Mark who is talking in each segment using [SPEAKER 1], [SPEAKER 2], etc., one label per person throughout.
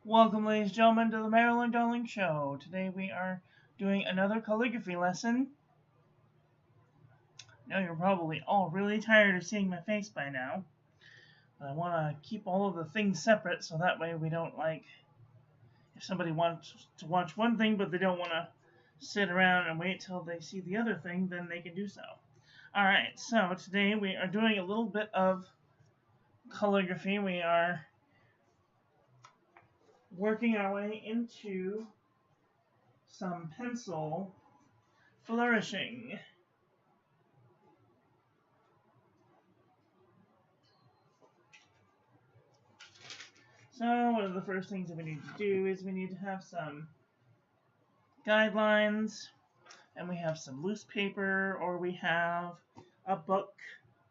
[SPEAKER 1] Welcome, ladies and gentlemen, to the Marilyn Darling Show. Today we are doing another calligraphy lesson. Now you're probably all really tired of seeing my face by now. But I want to keep all of the things separate so that way we don't if somebody wants to watch one thing but they don't want to sit around and wait till they see the other thing, then they can do so. Alright, so today we are doing a little bit of calligraphy. We are working our way into some pencil flourishing. So one of the first things that we need to do is we need to have some guidelines, and we have some loose paper, or we have a book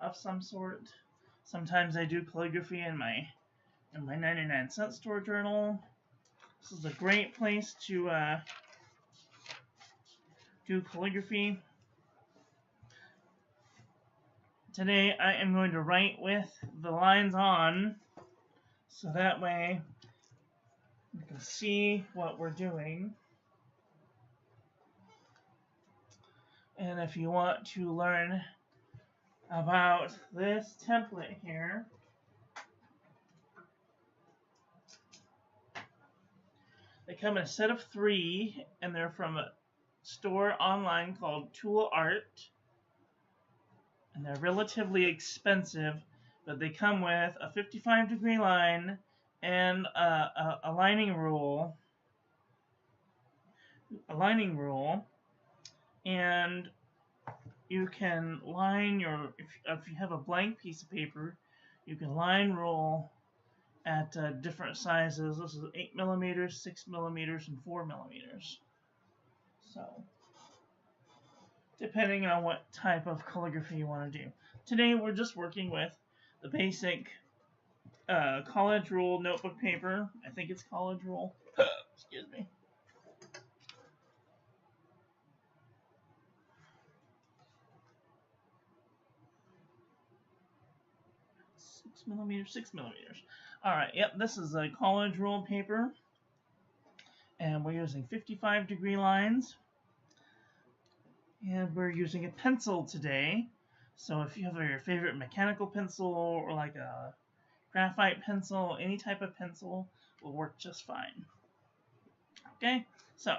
[SPEAKER 1] of some sort. Sometimes I do calligraphy in my 99-cent store journal. This is a great place to do calligraphy. Today I am going to write with the lines on, so that way you can see what we're doing. And if you want to learn about this template here, they come in a set of 3, and they're from a store online called Tool Art. And they're relatively expensive, but they come with a 55-degree line and a lining rule. And you can line if you have a blank piece of paper, you can line rule at different sizes. This is 8 millimeters, 6 millimeters, and 4 millimeters. So, depending on what type of calligraphy you want to do. Today we're just working with the basic college rule notebook paper. I think it's college rule. Excuse me. 6 millimeters. Alright, yep, this is a college rule paper. And we're using 55-degree lines. And we're using a pencil today. So if you have your favorite mechanical pencil or like a graphite pencil, any type of pencil will work just fine. Okay, so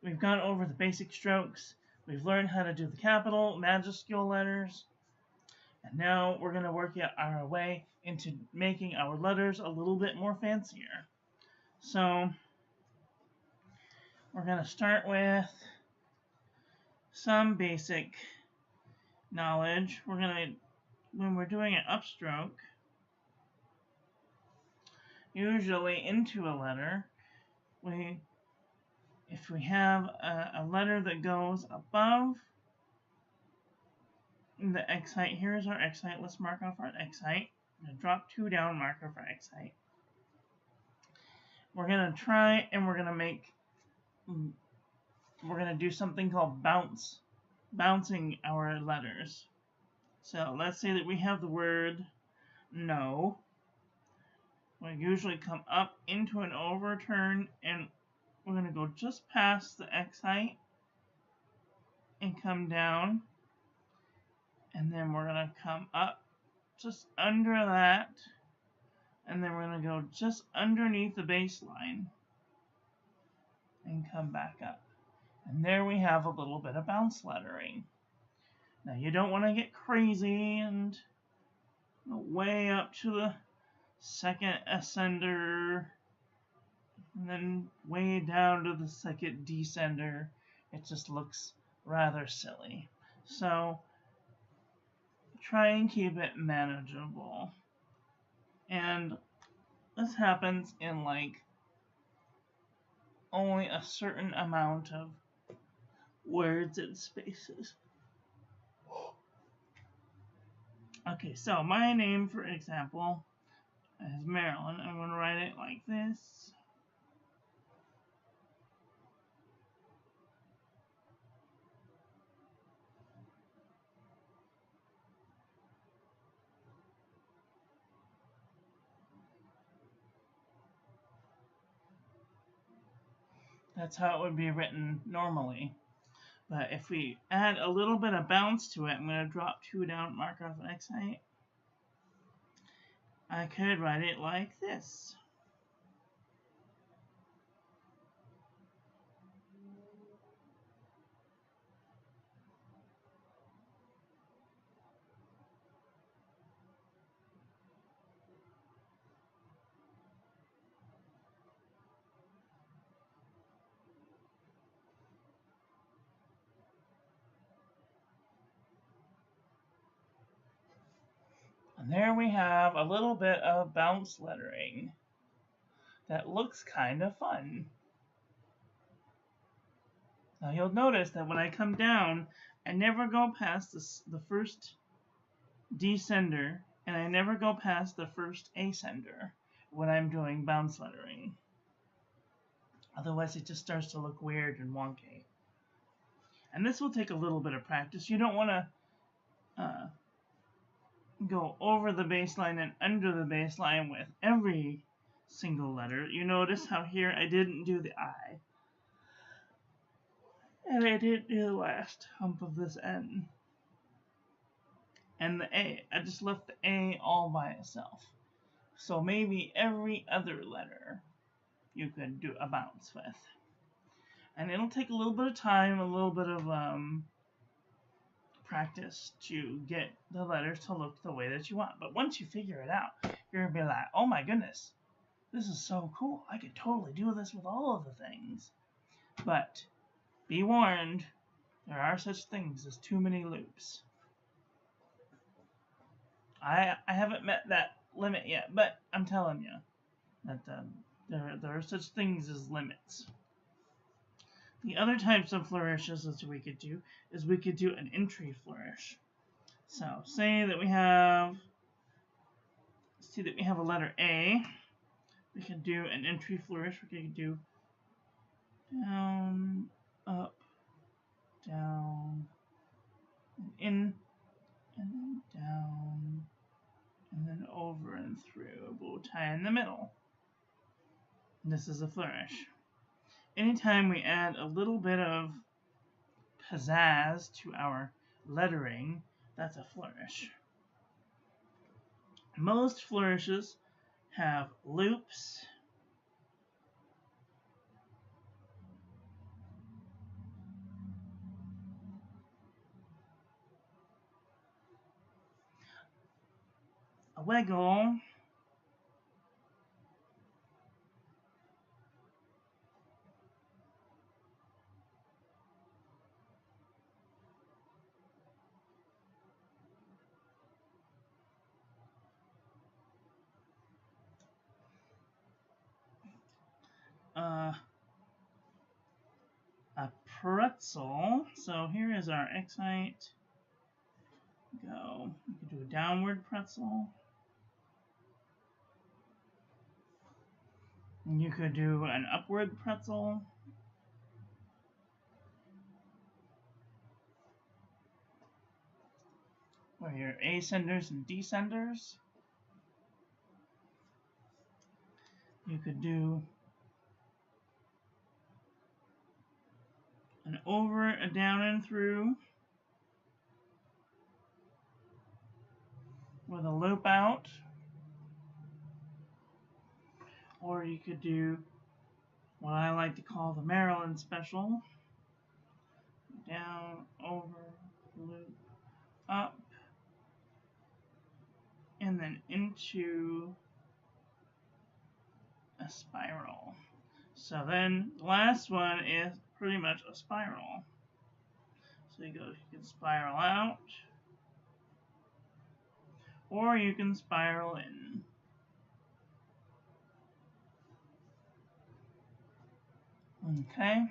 [SPEAKER 1] we've gone over the basic strokes. We've learned how to do the capital, majuscule letters. And now we're going to work our way into making our letters a little bit more fancier. So we're going to start with some basic knowledge. When we're doing an upstroke, usually into a letter, if we have a letter that goes above the X height, here's our X height. Let's mark off our X height. I'm going to drop 2 down, mark off our X height. We're going to try and we're going to do something called bouncing our letters. So let's say that we have the word no. We usually come up into an overturn, and we're going to go just past the X height and come down. And then we're going to come up just under that. And then we're going to go just underneath the baseline and come back up. And there we have a little bit of bounce lettering. Now you don't want to get crazy and go way up to the second ascender and then way down to the second descender. It just looks rather silly. So try and keep it manageable. And this happens in only a certain amount of words and spaces. Okay, so my name, for example, is Marilyn. I'm going to write it like this. That's how it would be written normally. But if we add a little bit of bounce to it, I'm going to drop 2 down, mark off an X height. I could write it like this. And there we have a little bit of bounce lettering that looks kind of fun. Now you'll notice that when I come down, I never go past the first descender, and I never go past the first ascender when I'm doing bounce lettering. Otherwise it just starts to look weird and wonky. And this will take a little bit of practice. You don't want to go over the baseline and under the baseline with every single letter. You notice how here I didn't do the I. And I didn't do the last hump of this N. And the A. I just left the A all by itself. So maybe every other letter you could do a bounce with. And it'll take a little bit of time, a little bit of practice to get the letters to look the way that you want. But once you figure it out, you're going to be like, oh my goodness, this is so cool. I could totally do this with all of the things. But be warned, there are such things as too many loops. I haven't met that limit yet, but I'm telling you that there are such things as limits. The other types of flourishes that we could do is we could do an entry flourish. So say that we have a letter A. We could do an entry flourish. We could do down, up, down, and in, and then down, and then over and through, a bow tie in the middle. And this is a flourish. Anytime we add a little bit of pizzazz to our lettering, that's a flourish. Most flourishes have loops, a wiggle, a pretzel. So here is our X height. Go. We could do a downward pretzel. And you could do an upward pretzel. Or your ascenders and descenders. You could do an over, a down and through with a loop out. Or you could do what I like to call the Maryland special. Down, over, loop, up, and then into a spiral. So then the last one is pretty much a spiral. So you can spiral out, or you can spiral in. Okay.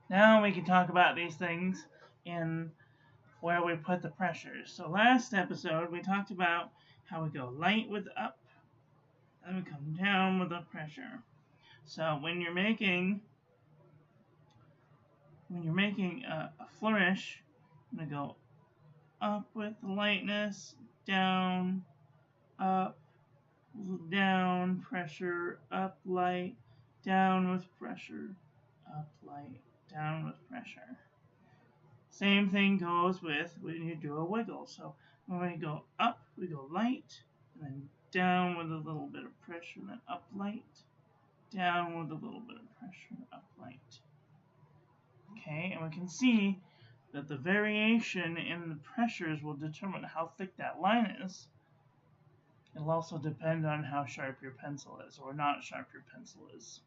[SPEAKER 1] Now we can talk about these things in where we put the pressures. So last episode we talked about how we go light with up, and we come down with the pressure. So when you're making a flourish, I'm going to go up with lightness, down, up, down, pressure, up, light, down with pressure, up, light, down with pressure. Same thing goes with when you do a wiggle. So when we go up, we go light, and then down with a little bit of pressure, then up, light, down with a little bit of pressure, up, light. Okay, and we can see that the variation in the pressures will determine how thick that line is. It'll also depend on how sharp your pencil is, or not sharp your pencil is.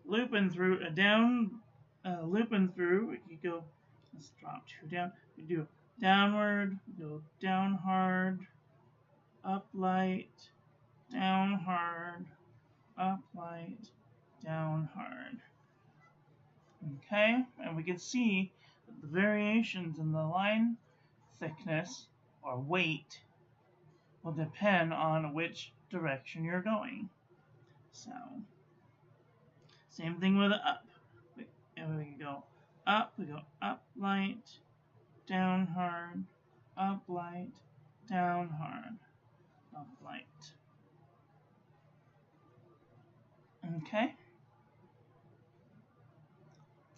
[SPEAKER 1] Looping through a down, looping through, we could go, let's drop 2 down. We do downward, we go down hard, up light, down hard, up light, down hard. Okay, and we can see that the variations in the line thickness or weight will depend on which direction you're going. So, same thing with up. And we can go up, light, down hard, up light, down hard, up light. Okay?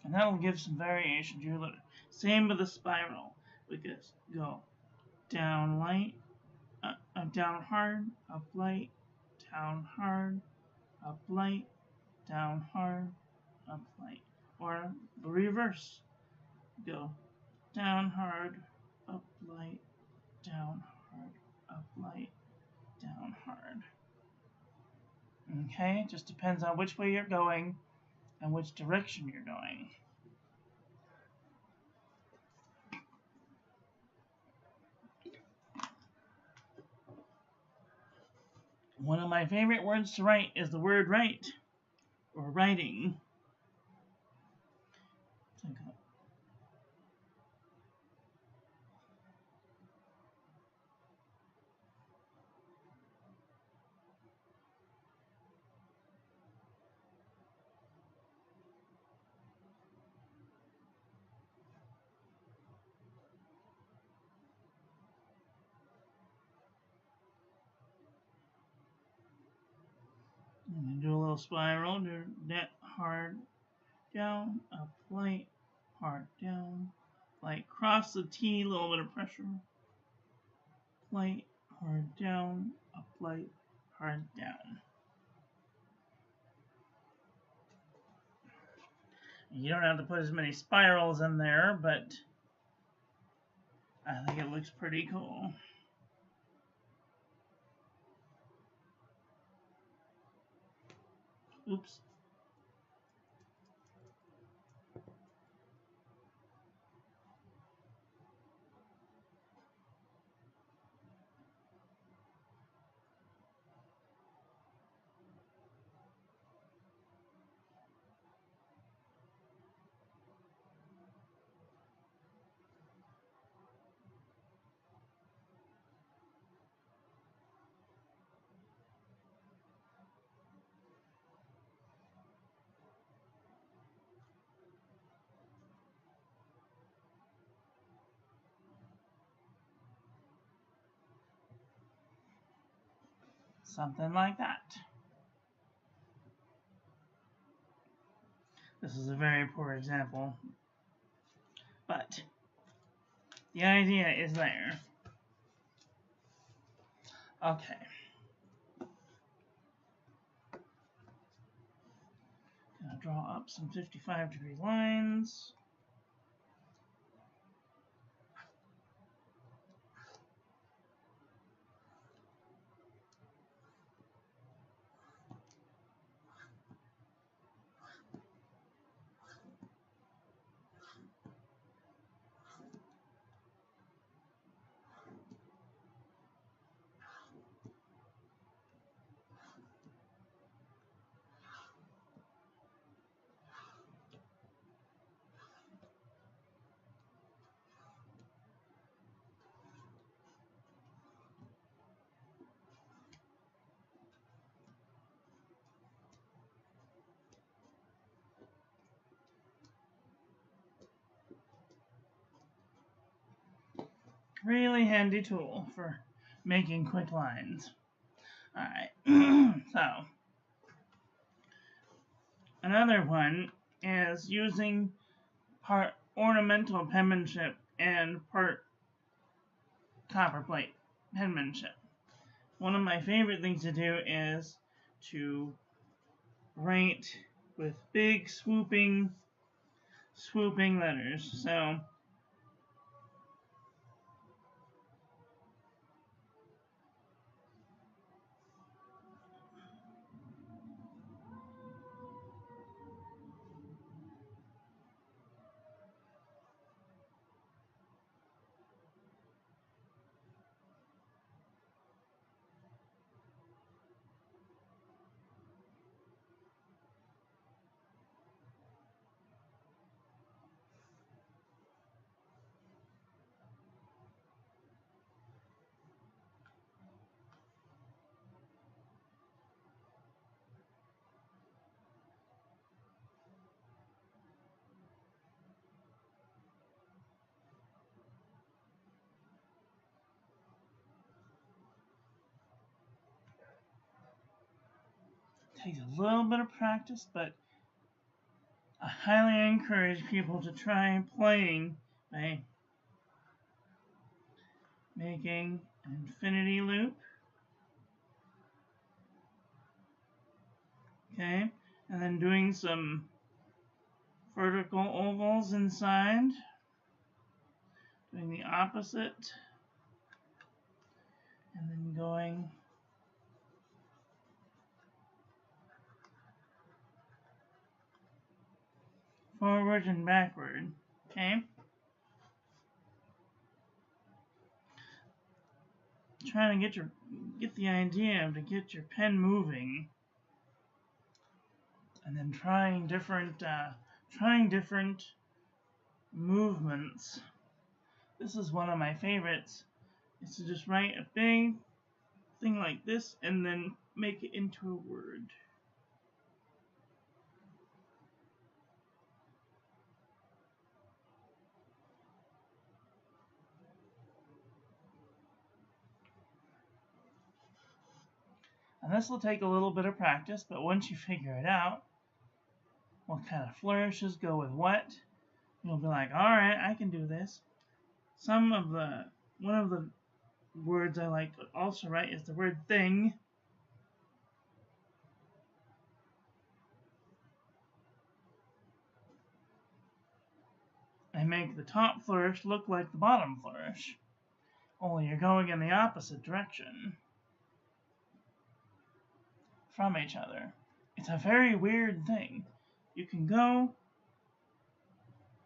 [SPEAKER 1] And that'll give some variation to your letter. Same with the spiral. We could go down light, down hard, up light, down hard, up light, down hard, up light. Or the reverse. Go down hard, up light, down hard, up light, down hard. Okay, just depends on which way you're going and which direction you're going. One of my favorite words to write is the word write, or writing. And do a little spiral, do that hard, down, up, light, hard, down, light, cross the T, a little bit of pressure, light, hard, down, up, light, hard, down. You don't have to put as many spirals in there, but I think it looks pretty cool. Oops. Something like that. This is a very poor example, but the idea is there. Okay. Gonna draw up some 55-degree lines. really handy tool for making quick lines. Alright, so another one is using part ornamental penmanship and part copperplate penmanship. One of my favorite things to do is to write with big swooping letters. So it takes a little bit of practice, but I highly encourage people to try playing by making an infinity loop. Okay, and then doing some vertical ovals inside, doing the opposite, and then going forward and backward. Okay, trying to get the idea of to get your pen moving, and then trying different movements. This is one of my favorites. Is to just write a big thing like this and then make it into a word. And this will take a little bit of practice, but once you figure it out, what kind of flourishes go with what, you'll be like, all right, I can do this. One of the words I like to also write is the word thing. I make the top flourish look like the bottom flourish, only you're going in the opposite direction from each other. It's a very weird thing. You can go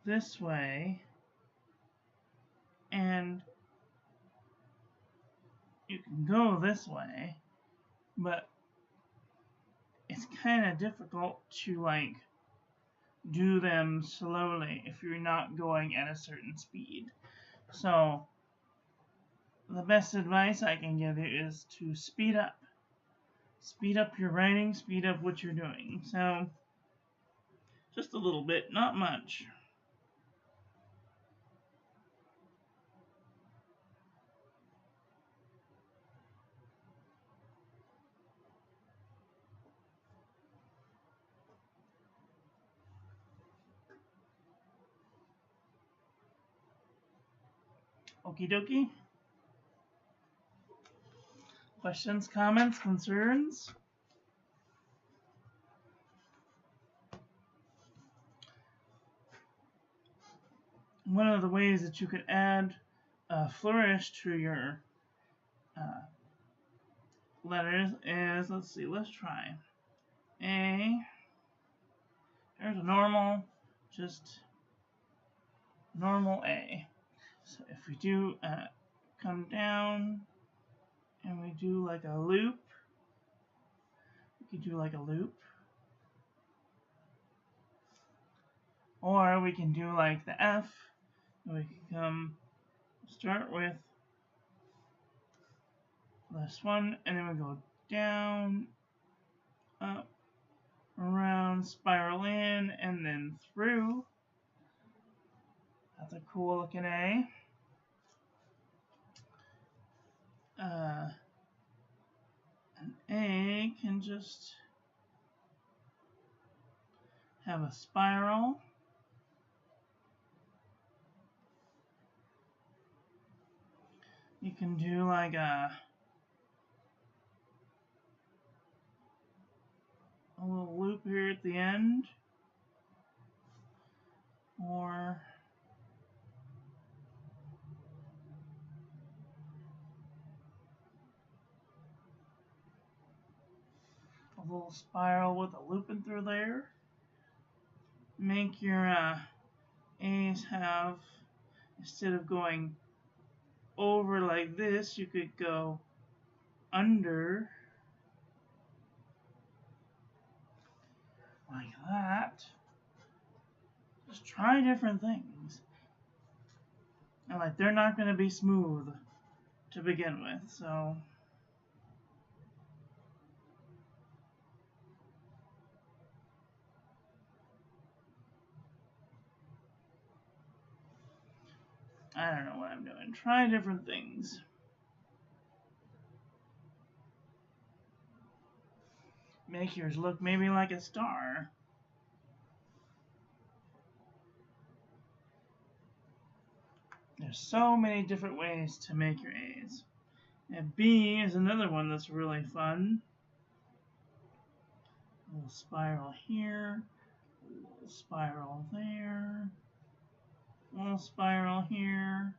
[SPEAKER 1] this way and you can go this way, but it's kind of difficult to like do them slowly if you're not going at a certain speed. So the best advice I can give you is to speed up. Speed up your writing, speed up what you're doing. So just a little bit, not much. Okie dokie. Questions, comments, concerns? One of the ways that you could add a flourish to your letters is, let's see, let's try. A. There's a normal, just normal A. So if we do come down and we do like a loop, we could do like a loop. Or we can do like the F, and we can start with this one, and then we go down, up, around, spiral in, and then through. That's a cool looking A. an A can just have a spiral. You can do like a little loop here at the end, or a little spiral with a loop in through there. Make your A's have, instead of going over like this, you could go under like that. Just try different things. And like, they're not going to be smooth to begin with, so I don't know what I'm doing. Try different things. Make yours look maybe like a star. There's so many different ways to make your A's. And B is another one that's really fun. A little spiral here, a little spiral there, a little spiral here.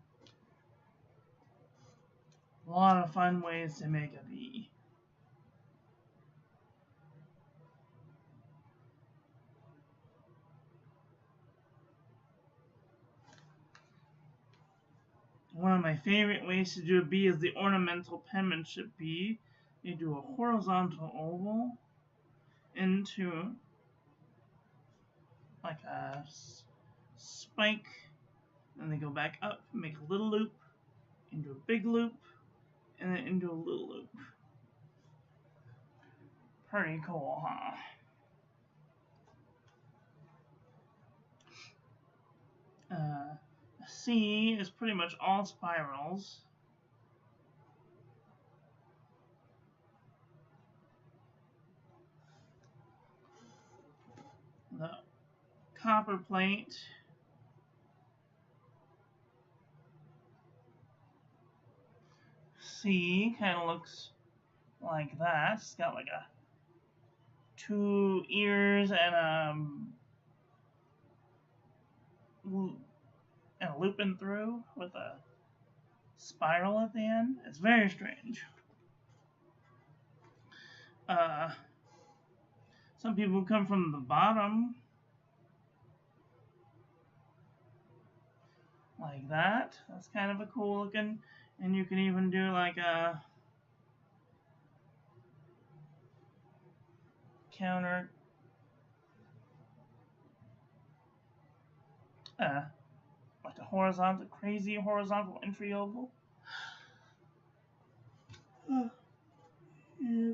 [SPEAKER 1] A lot of fun ways to make a B. One of my favorite ways to do a B is the ornamental penmanship B. You do a horizontal oval into like a spike, and they go back up, make a little loop, into a big loop, and then into a little loop. Pretty cool, huh? C is pretty much all spirals. The copper plate C kind of looks like that. It's got like a 2 ears and a looping through with a spiral at the end. It's very strange. Some people come from the bottom like that. That's kind of a cool looking. And you can even do like a counter like a horizontal, crazy horizontal entry oval. Yeah.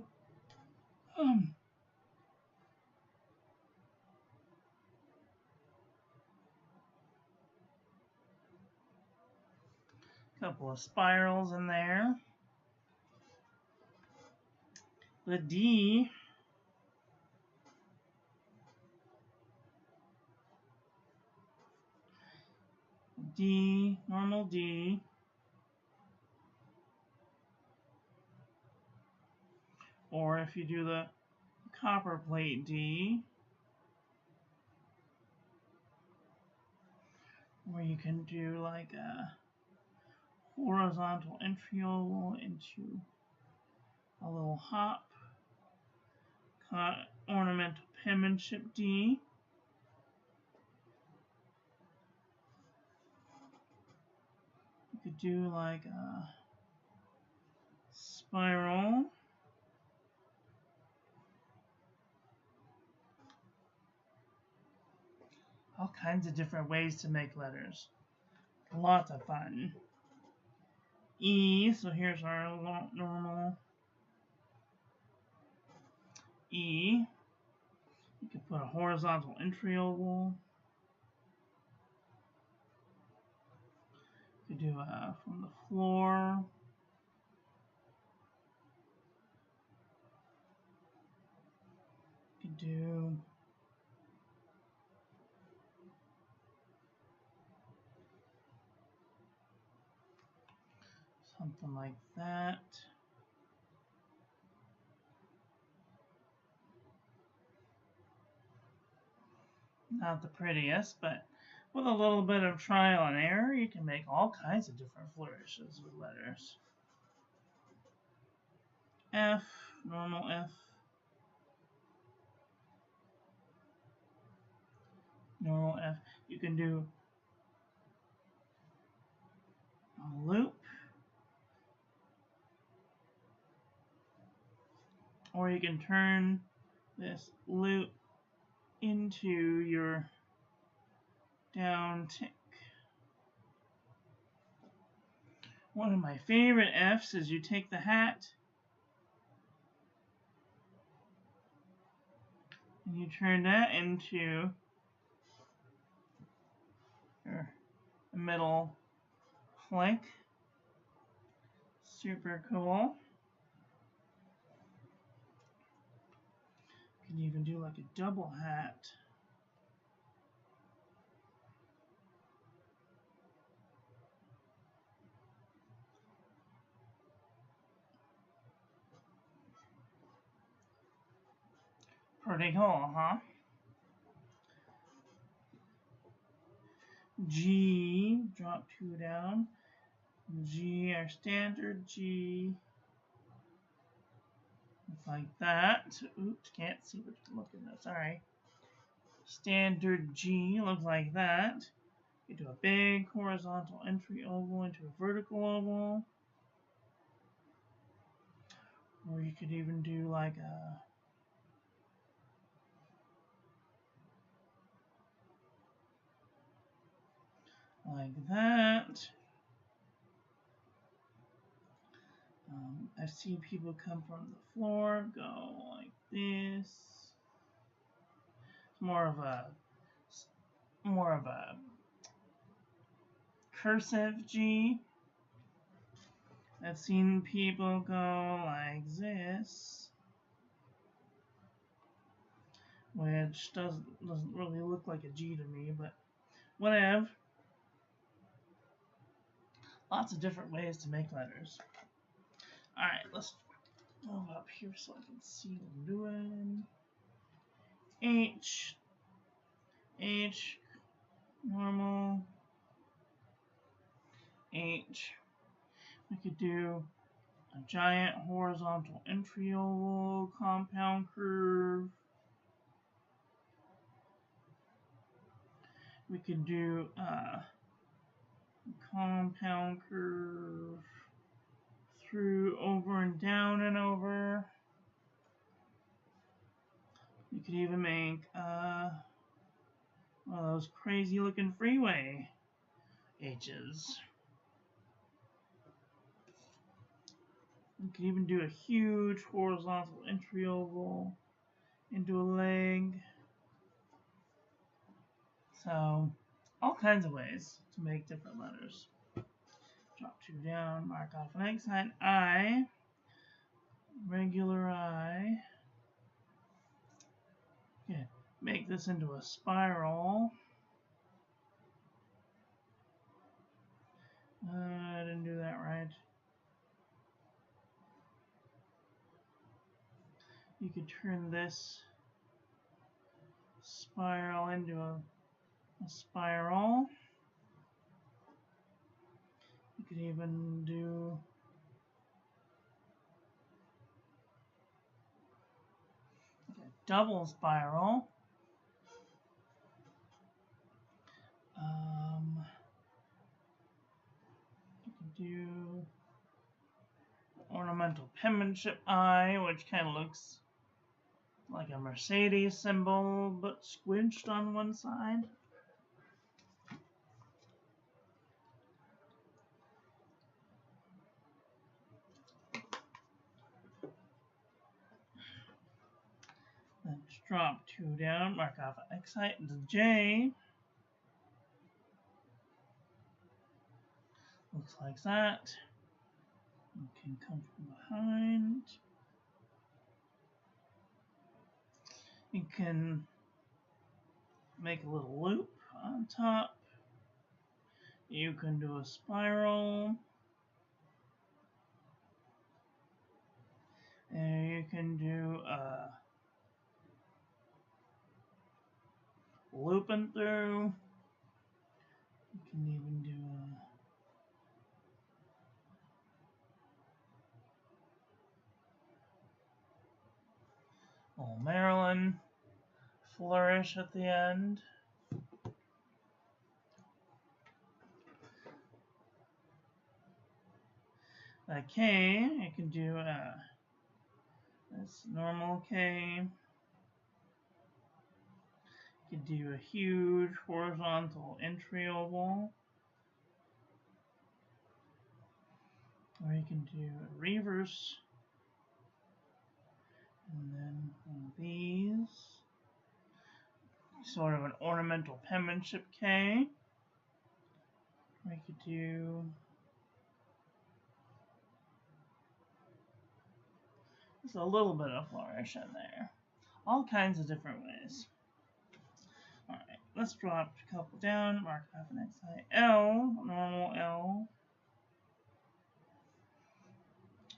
[SPEAKER 1] Couple of spirals in there. The D normal D, or if you do the copper plate D, where you can do like a horizontal entry oval into a little hop, ornamental penmanship D. You could do like a spiral. All kinds of different ways to make letters. Lots of fun. E, so here's our normal E. You can put a horizontal entry oval. You could do from the floor do something like that. Not the prettiest, but with a little bit of trial and error, you can make all kinds of different flourishes with letters. F, normal F, normal F. You can do a loop, or you can turn this loop into your down tick. One of my favorite Fs is you take the hat and you turn that into your middle flank. Super cool. You can even do like a double hat. Pretty cool, huh? G, drop 2 down. G, our standard G. Looks like that. Oops, can't see what you're looking at. Sorry. Standard G looks like that. You do a big horizontal entry oval into a vertical oval. Or you could even do like that. I've seen people come from the floor, go like this. It's more of a cursive G. I've seen people go like this, which doesn't really look like a G to me, but whatever. Lots of different ways to make letters. Alright, let's move up here so I can see what I'm doing. H, normal, H. We could do a giant horizontal entry oval, compound curve. We could do a compound curve through, over, and down and over. You could even make one of those crazy looking freeway H's. You could even do a huge horizontal entry oval into a leg. So, all kinds of ways to make different letters. Drop 2 down, mark off an egg sign, I, regular I. Okay, make this into a spiral. I didn't do that right. You could turn this spiral into a spiral. You could even do a double spiral. You could do ornamental penmanship I, which kind of looks like a Mercedes symbol, but squinched on one side. Then just drop 2 down, mark off an X height into J. Looks like that. You can come from behind. You can make a little loop on top. You can do a spiral. And you can do a looping through. You can even do a little Maryland flourish at the end. A K, you can do this normal K. You can do a huge horizontal entry oval. Or you can do a reverse. And then one of these. Sort of an ornamental penmanship K. Or you could do just a little bit of flourish in there. All kinds of different ways. Alright, let's drop a couple down, mark half an X high. L, normal L.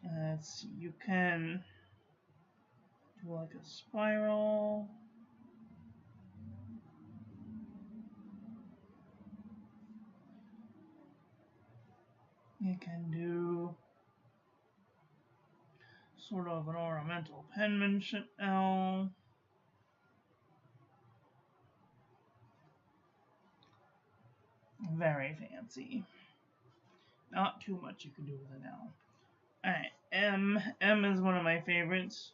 [SPEAKER 1] Let's see, you can do like a spiral. You can do sort of an ornamental penmanship L. Very fancy. Not too much you can do with an L. Alright, M. M is one of my favorites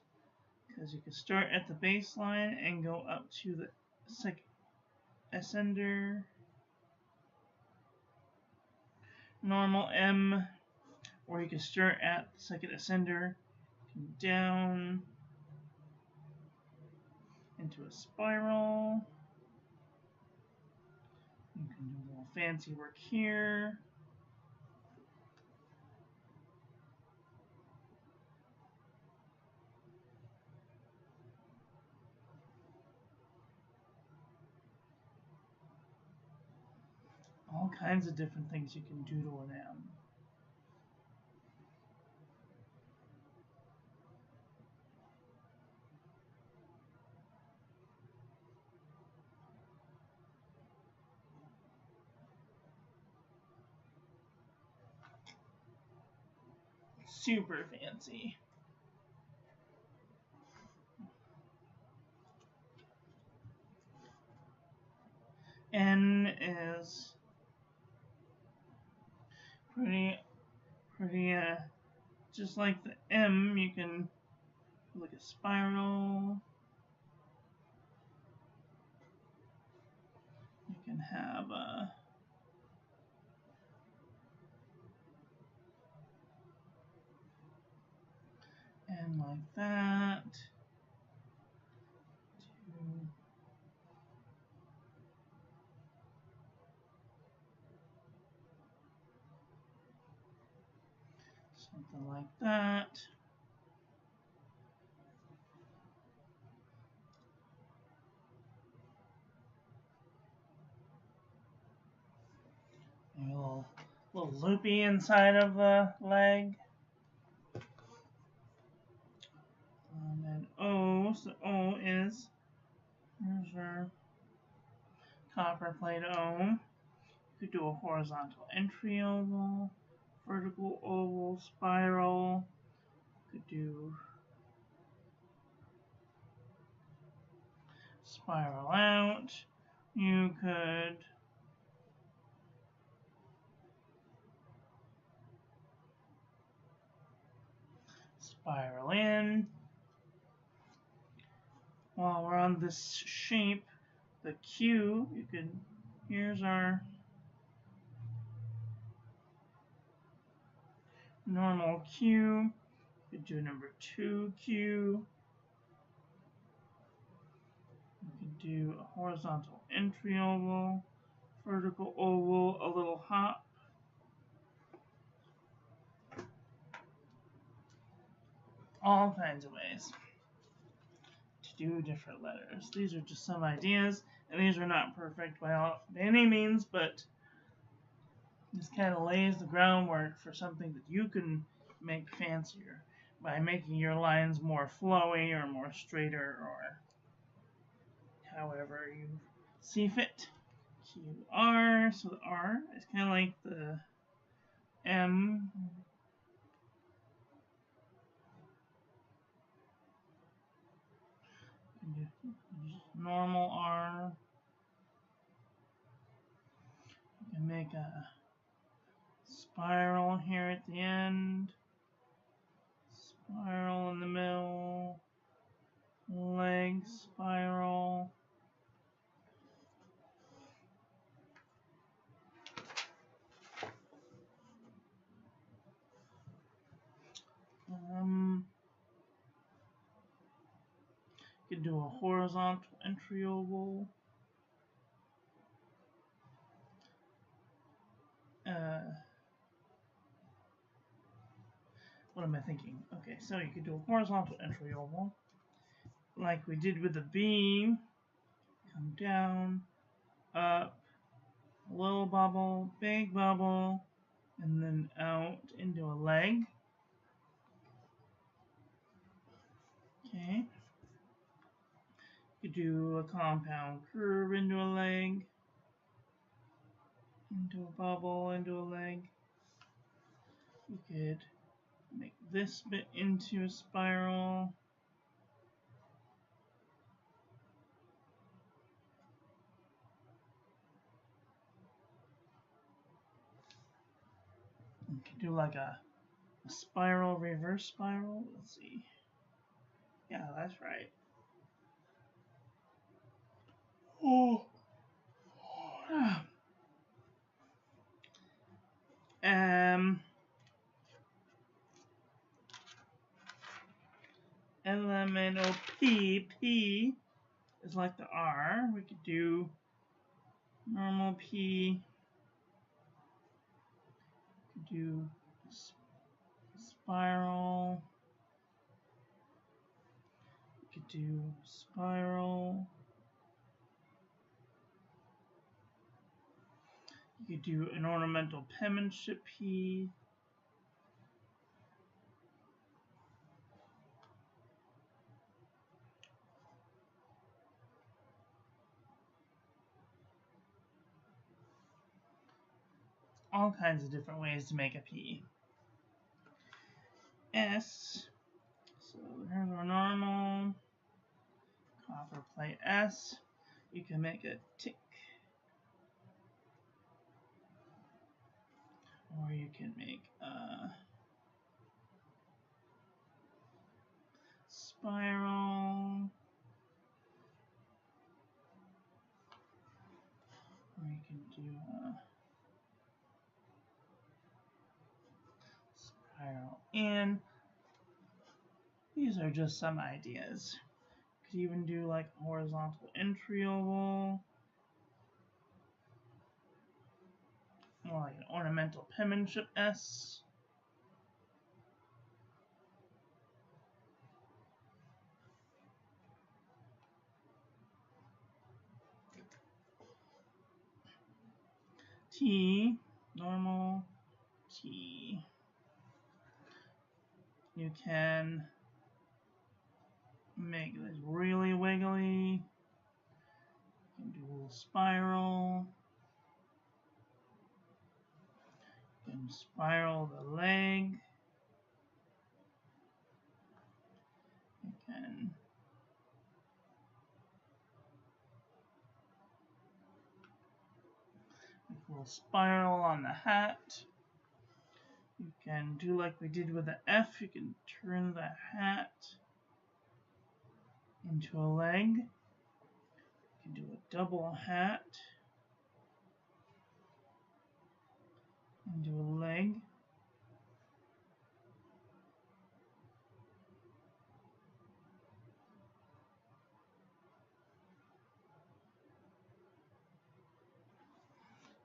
[SPEAKER 1] because you can start at the baseline and go up to the second ascender. Normal M, or you can start at the second ascender, down into a spiral. You can do a little fancy work here. All kinds of different things you can do to an M. Super fancy. N is pretty just like the M, you can do like a spiral. You can have a N like that. Something like that. Maybe a little loopy inside of the leg. And then O, so O is, here's our copper plate O. You could do a horizontal entry oval, vertical oval, spiral. You could do spiral out. You could spiral in. While we're on this shape, the Q, you could, here's our normal Q. You could do number 2Q. You could do a horizontal entry oval, vertical oval, a little hop. All kinds of ways do different letters. These are just some ideas, and these are not perfect by any means, but this kind of lays the groundwork for something that you can make fancier by making your lines more flowy or more straighter or however you see fit. QR, so the R is kind of like the M. Normal R. You can make a spiral here at the end, spiral in the middle, leg spiral. You could do a horizontal entry oval. What am I thinking? Okay, so you could do a horizontal entry oval, like we did with the B. Come down, up, little bubble, big bubble, and then out into a leg. Okay. You could do a compound curve into a leg, into a bubble, into a leg. You could make this bit into a spiral. You could do like a spiral, reverse spiral. Let's see. Yeah, that's right. Oh. Elemental P. P is like the R. We could do normal P. We could do spiral. We could do spiral. You could do an ornamental penmanship P. All kinds of different ways to make a P. S. So here's our normal copper plate S. You can make a tick. Or you can make a spiral. Or you can do a spiral in. These are just some ideas. You could even do like a horizontal entry oval. Or like an ornamental penmanship S. T, normal, T. You can make this really wiggly. You can do a little spiral. You can spiral the leg. You can make a little spiral on the hat. You can do like we did with the F. You can turn the hat into a leg. You can do a double hat into a leg.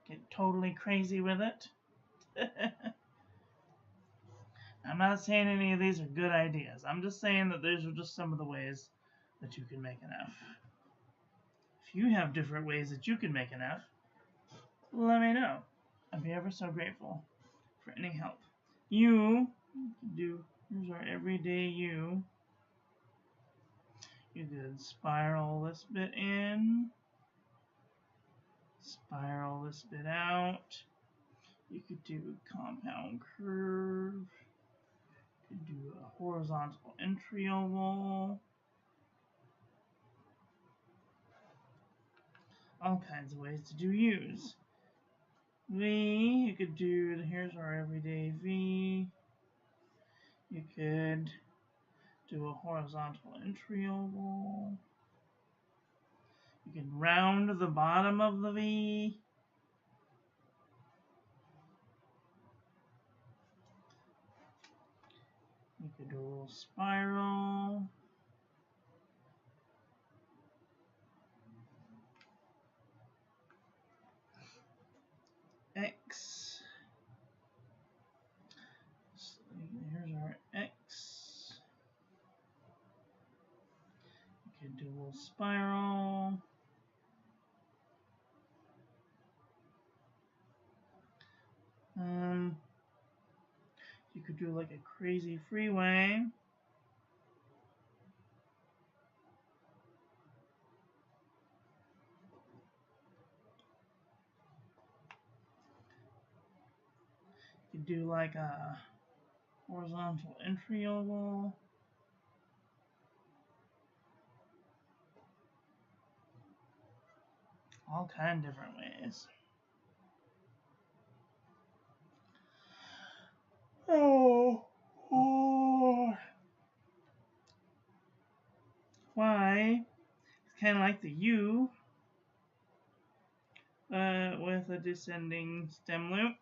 [SPEAKER 1] Get totally crazy with it. I'm not saying any of these are good ideas. I'm just saying that these are just some of the ways that you can make an F. If you have different ways that you can make an F, let me know. I'd be ever so grateful for any help. U, here's our everyday U. You could spiral this bit in, spiral this bit out. You could do a compound curve. You could do a horizontal entry oval. All kinds of ways to do U's. V, you could do, here's our everyday V. You could do a horizontal entry oval. You can round the bottom of the V. You could do a little spiral. X. So here's our X. You could do a little spiral. You could do like a crazy freeway. You could do like a horizontal entry oval. All kind of different ways. Y, it's kind of like the U, with a descending stem loop.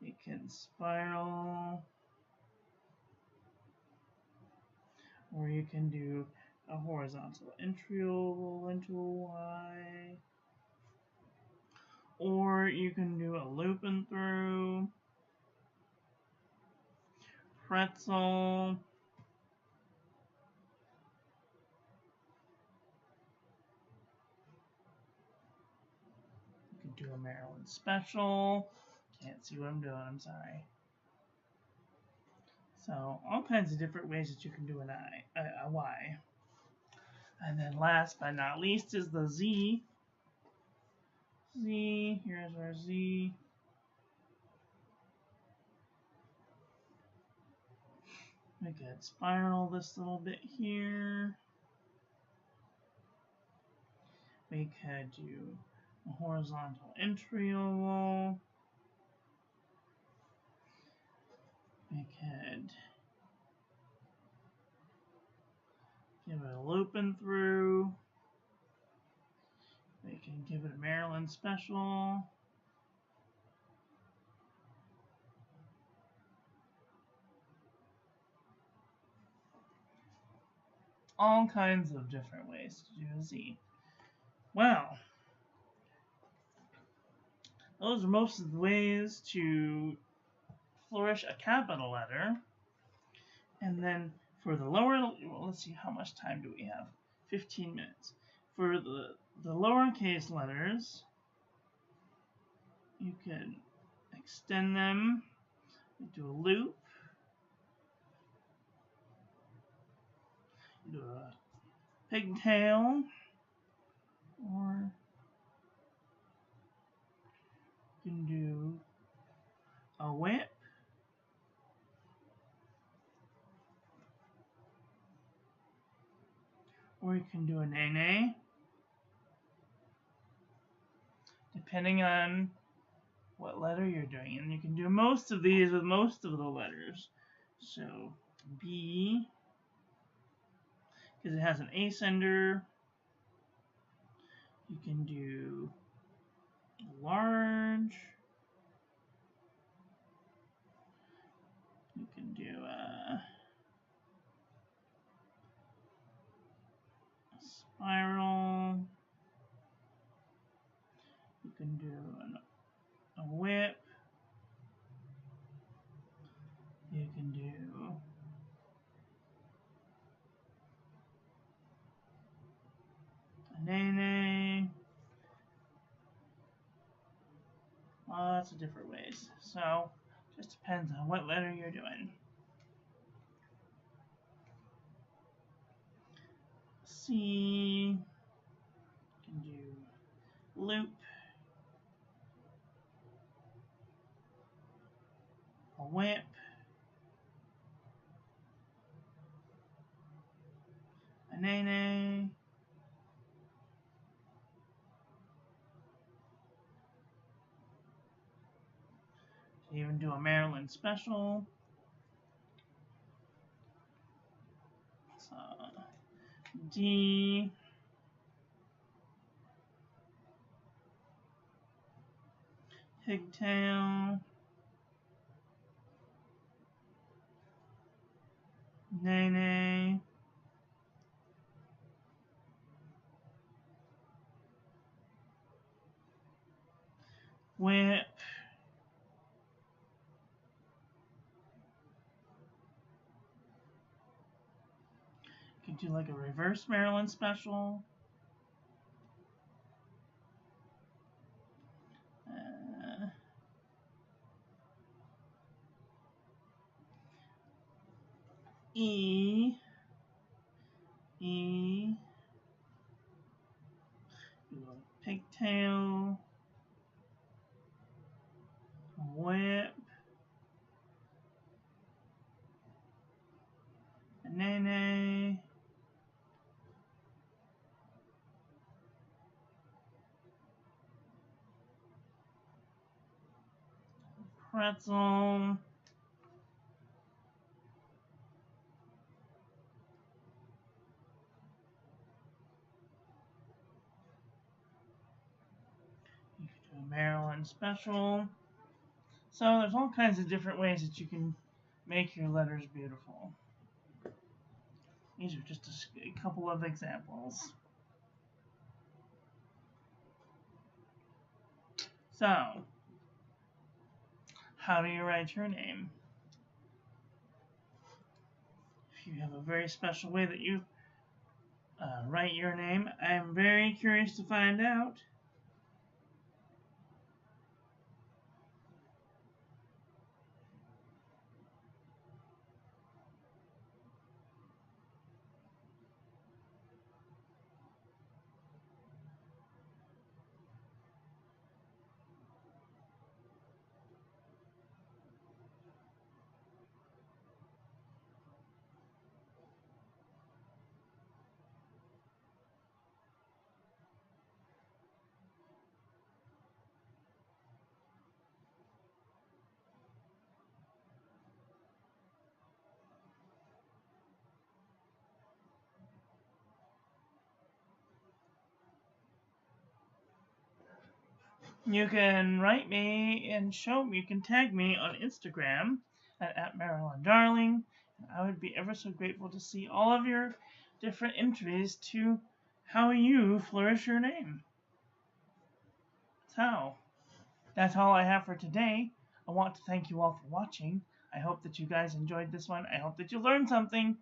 [SPEAKER 1] You can spiral, or you can do a horizontal entry oval into a Y, or you can do a loop and through, pretzel, you can do a Maryland special. Can't see what I'm doing, I'm sorry. So, all kinds of different ways that you can do a Y. And then last but not least is the Z. Z, here's our Z. We could spiral this little bit here. We could do a horizontal entry oval. We could give it a loop and through. We can give it a Maryland special. All kinds of different ways to do a Z. Wow. Those are most of the ways to flourish a capital letter. And then for the lower, well, let's see, how much time do we have? 15 minutes. For the lowercase letters, you can extend them, do a loop, do a pigtail, or you can do a whip, or you can do a nay-nay, depending on what letter you're doing. And you can do most of these with most of the letters. So B, because it has an ascender, you can do large, you can do a spiral, you can do a whip, you can do lots of different ways. So, just depends on what letter you're doing. C, you can do loop, a whip, a nay-nay, you even do a Maryland special. So, D, pigtail, nay-nay, whip, you could do like a reverse Maryland special. E, pigtail, whip, nay-nay, pretzel, you could do a Maryland special. So there's all kinds of different ways that you can make your letters beautiful. These are just a couple of examples. So, how do you write your name? If you have a very special way that you write your name, I'm very curious to find out. You can write me and you can tag me on Instagram at Marilyn Darling. I would be ever so grateful to see all of your different entries to how you flourish your name. So, that's all I have for today. I want to thank you all for watching. I hope that you guys enjoyed this one. I hope that you learned something.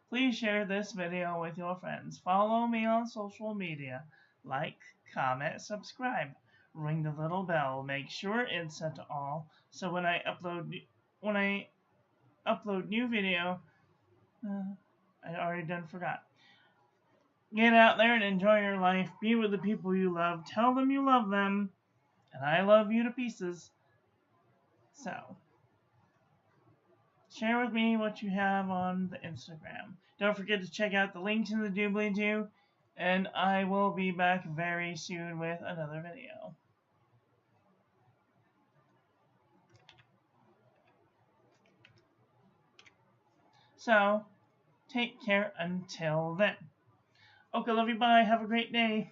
[SPEAKER 1] Please share this video with your friends. Follow me on social media. Like, comment, subscribe. Ring the little bell. Make sure it's set to all. So when I upload new video, I already forgot. Get out there and enjoy your life. Be with the people you love. Tell them you love them. And I love you to pieces. So, share with me what you have on the Instagram. Don't forget to check out the links in the doobly-doo. And I will be back very soon with another video. So, take care until then. Okay, love you, bye. Have a great day.